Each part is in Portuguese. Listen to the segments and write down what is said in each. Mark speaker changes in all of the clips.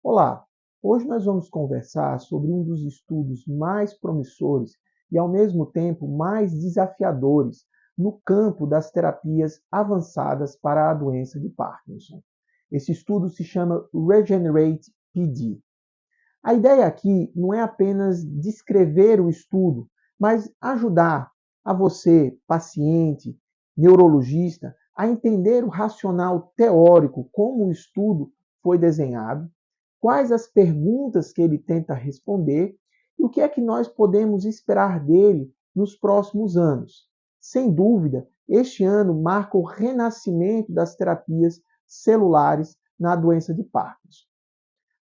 Speaker 1: Olá, hoje nós vamos conversar sobre um dos estudos mais promissores e, ao mesmo tempo, mais desafiadores no campo das terapias avançadas para a doença de Parkinson. Esse estudo se chama Regenerate PD. A ideia aqui não é apenas descrever o estudo, mas ajudar a você, paciente, neurologista, a entender o racional teórico, como o estudo foi desenhado, quais as perguntas que ele tenta responder e o que é que nós podemos esperar dele nos próximos anos. Sem dúvida, este ano marca o renascimento das terapias celulares na doença de Parkinson.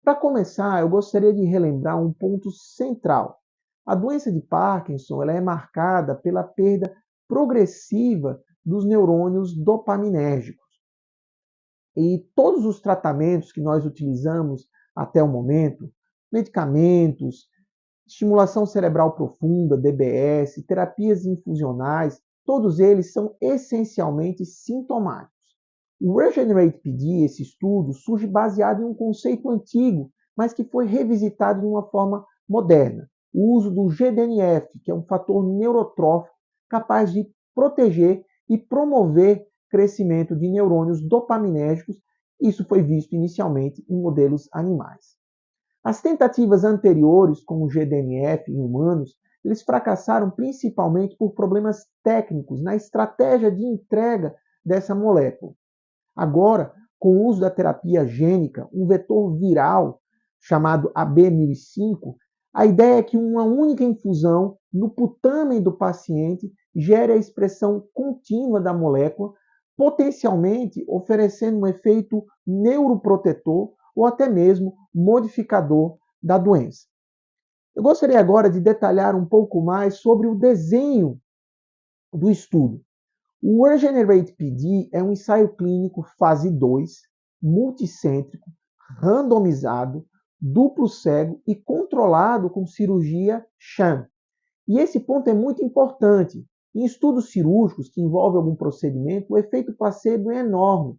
Speaker 1: Para começar, eu gostaria de relembrar um ponto central. A doença de Parkinson ela é marcada pela perda progressiva dos neurônios dopaminérgicos. E todos os tratamentos que nós utilizamos até o momento, medicamentos, estimulação cerebral profunda, DBS, terapias infusionais, todos eles são essencialmente sintomáticos. O Regenerate PD, esse estudo, surge baseado em um conceito antigo, mas que foi revisitado de uma forma moderna. O uso do GDNF, que é um fator neurotrófico capaz de proteger e promover crescimento de neurônios dopaminérgicos. Isso foi visto inicialmente em modelos animais. As tentativas anteriores com o GDNF em humanos, eles fracassaram principalmente por problemas técnicos na estratégia de entrega dessa molécula. Agora, com o uso da terapia gênica, um vetor viral chamado AB1005, a ideia é que uma única infusão no putâmen do paciente gere a expressão contínua da molécula, potencialmente oferecendo um efeito neuroprotetor ou até mesmo modificador da doença. Eu gostaria agora de detalhar um pouco mais sobre o desenho do estudo. O Regenerate PD é um ensaio clínico fase 2, multicêntrico, randomizado, duplo cego e controlado com cirurgia sham. E esse ponto é muito importante. Em estudos cirúrgicos que envolvem algum procedimento, o efeito placebo é enorme.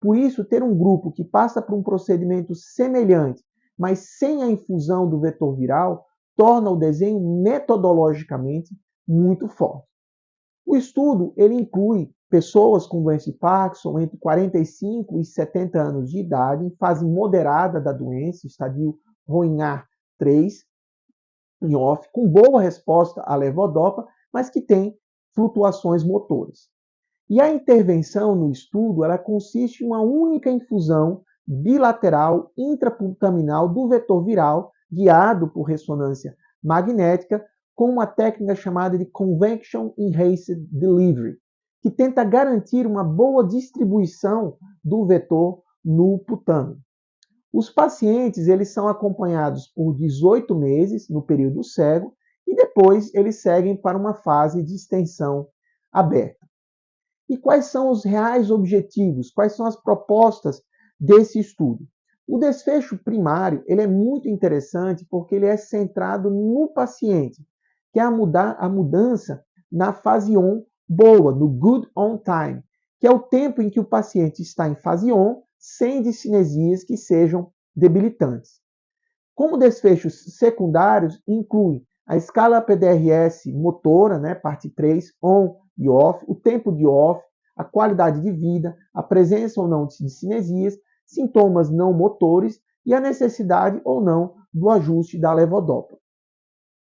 Speaker 1: Por isso, ter um grupo que passa por um procedimento semelhante, mas sem a infusão do vetor viral, torna o desenho metodologicamente muito forte. O estudo ele inclui pessoas com doença de Parkinson entre 45 e 70 anos de idade, em fase moderada da doença, estadio ROINAR 3, em off, com boa resposta à levodopa, mas que tem flutuações motoras. E a intervenção no estudo ela consiste em uma única infusão bilateral intraputaminal do vetor viral, guiado por ressonância magnética, com uma técnica chamada de Convection Enhanced Delivery, que tenta garantir uma boa distribuição do vetor no putâmen. Os pacientes eles são acompanhados por 18 meses no período cego e depois eles seguem para uma fase de extensão aberta. E quais são os reais objetivos? Quais são as propostas desse estudo? O desfecho primário ele é muito interessante porque ele é centrado no paciente, que é a mudança na fase on boa, no good on time, que é o tempo em que o paciente está em fase on, sem discinesias que sejam debilitantes. Como desfechos secundários, inclui a escala PDRS motora, parte 3, on e off, o tempo de off, a qualidade de vida, a presença ou não de discinesias, sintomas não motores e a necessidade ou não do ajuste da levodopa.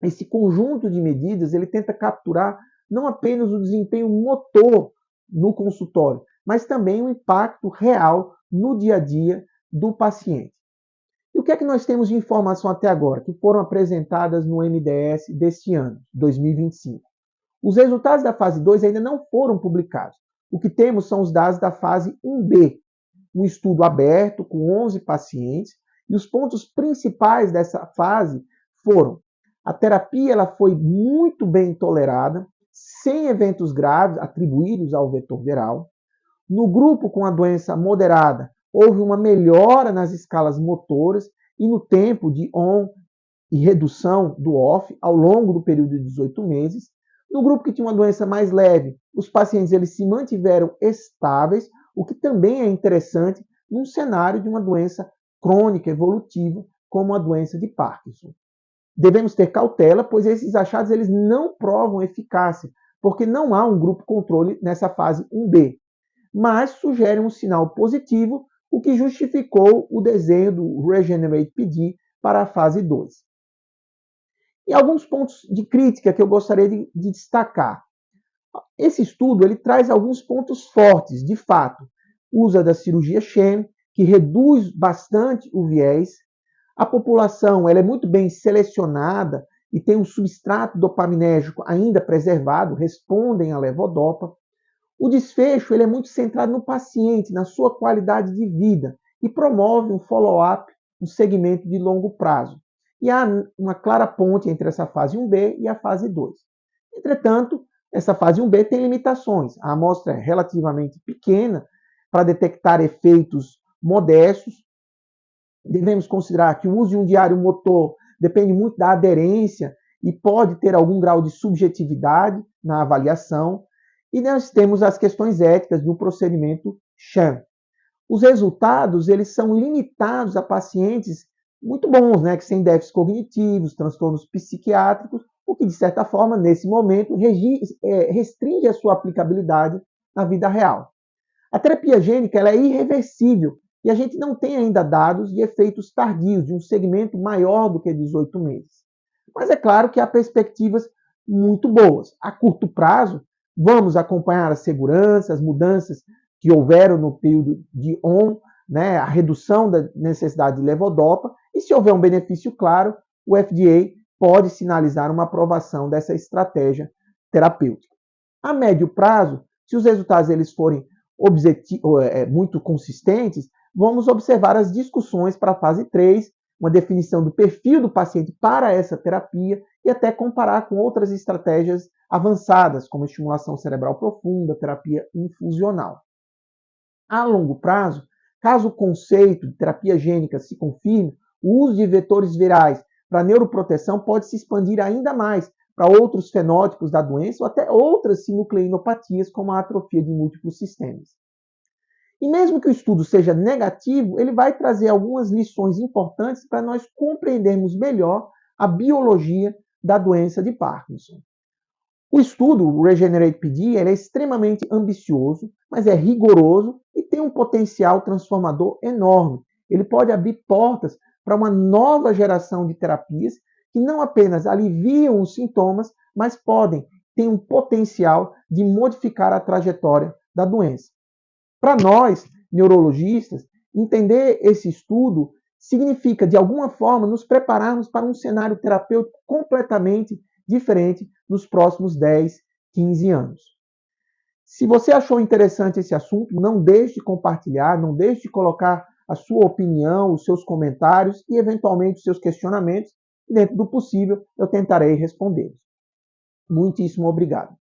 Speaker 1: Esse conjunto de medidas ele tenta capturar não apenas o desempenho motor no consultório, mas também o impacto real no dia a dia do paciente. E o que é que nós temos de informação até agora, que foram apresentadas no MDS deste ano, 2025? Os resultados da fase 2 ainda não foram publicados. O que temos são os dados da fase 1B, um estudo aberto com 11 pacientes, e os pontos principais dessa fase foram: a terapia ela foi muito bem tolerada, sem eventos graves atribuídos ao vetor viral. No grupo com a doença moderada, houve uma melhora nas escalas motoras e no tempo de on e redução do off ao longo do período de 18 meses. No grupo que tinha uma doença mais leve, os pacientes eles se mantiveram estáveis, o que também é interessante num cenário de uma doença crônica evolutiva, como a doença de Parkinson. Devemos ter cautela, pois esses achados eles não provam eficácia, porque não há um grupo controle nessa fase 1B, mas sugerem um sinal positivo, o que justificou o desenho do Regenerate PD para a fase 2. E alguns pontos de crítica que eu gostaria de destacar. Esse estudo ele traz alguns pontos fortes, de fato. Usa da cirurgia Sham, que reduz bastante o viés. A população ela é muito bem selecionada e tem um substrato dopaminérgico ainda preservado, respondem à levodopa. O desfecho ele é muito centrado no paciente, na sua qualidade de vida e promove um follow-up, um segmento de longo prazo. E há uma clara ponte entre essa fase 1B e a fase 2. Entretanto, essa fase 1B tem limitações. A amostra é relativamente pequena para detectar efeitos modestos. Devemos considerar que o uso de um diário motor depende muito da aderência e pode ter algum grau de subjetividade na avaliação. E nós temos as questões éticas do procedimento Sham. Os resultados eles são limitados a pacientes muito bons, né, que têm déficits cognitivos, transtornos psiquiátricos, o que, de certa forma, nesse momento, restringe a sua aplicabilidade na vida real. A terapia gênica ela é irreversível e a gente não tem ainda dados de efeitos tardios, de um segmento maior do que 18 meses. Mas é claro que há perspectivas muito boas. A curto prazo, vamos acompanhar a segurança, as mudanças que houveram no período de ON, né, a redução da necessidade de levodopa, e se houver um benefício claro, o FDA pode sinalizar uma aprovação dessa estratégia terapêutica. A médio prazo, se os resultados eles forem muito consistentes, vamos observar as discussões para a fase 3, uma definição do perfil do paciente para essa terapia e até comparar com outras estratégias avançadas, como estimulação cerebral profunda, terapia infusional. A longo prazo, caso o conceito de terapia gênica se confirme, o uso de vetores virais para neuroproteção pode se expandir ainda mais para outros fenótipos da doença ou até outras sinucleinopatias, como a atrofia de múltiplos sistemas. E mesmo que o estudo seja negativo, ele vai trazer algumas lições importantes para nós compreendermos melhor a biologia da doença de Parkinson. O estudo, o Regenerate PD, é extremamente ambicioso, mas é rigoroso e tem um potencial transformador enorme. Ele pode abrir portas para uma nova geração de terapias que não apenas aliviam os sintomas, mas ter um potencial de modificar a trajetória da doença. Para nós, neurologistas, entender esse estudo significa, de alguma forma, nos prepararmos para um cenário terapêutico completamente diferente nos próximos 10, 15 anos. Se você achou interessante esse assunto, não deixe de compartilhar, não deixe de colocar a sua opinião, os seus comentários e, eventualmente, os seus questionamentos. Dentro do possível, eu tentarei respondê-los. Muitíssimo obrigado.